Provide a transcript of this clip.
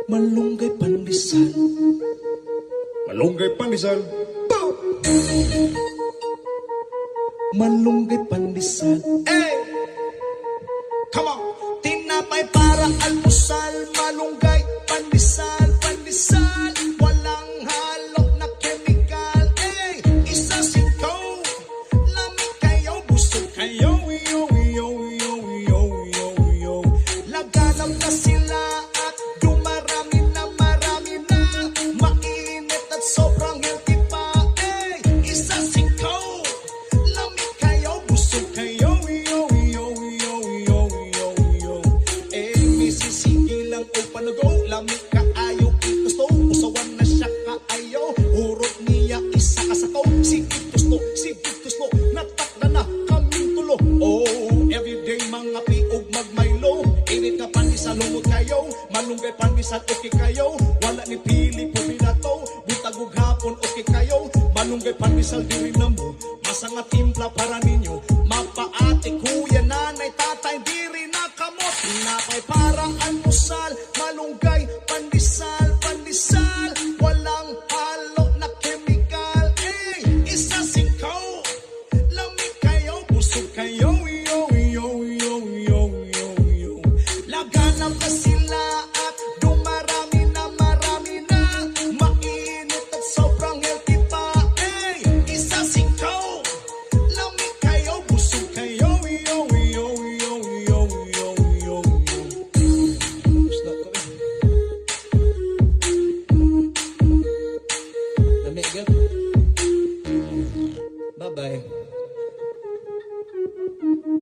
Malunggay pandesal. Malunggay pandesal. Malunggay pandesal. Hey! Come on! Tinapay para almusal. Malunggay pandesal, pandesal. Walang halok na chemical. Hey! Isa sikaw. Lamig kayo, busog kayo. Yo, yo, yo, yo, yo, yo. Laganap na sila at dumarami na marami na. Mainit at sobrang healthy pa. Hey! Isa sikaw. Lamig kayo, busog kayo. Yo, yo, yo, yo, yo, yo. Eh, misisigi lang o panago. Lamig ka ayaw itusto. Usawan na siya ka ayaw. Urot niya isa kasakaw. Sigit gusto. Natakda na kaming tulo. Oh, everyday mga piog magmaylo. Init ka pandesal lumot kayo. Malunggay pandesal okay kayo. Wala ni pili po binato. Butagog hapon okay kayo. Malunggay pandesal diri na mo. Masanga timpla para ninyo. Mapaate kuya nanay tatay diri na kamot. Tinapay para almusal.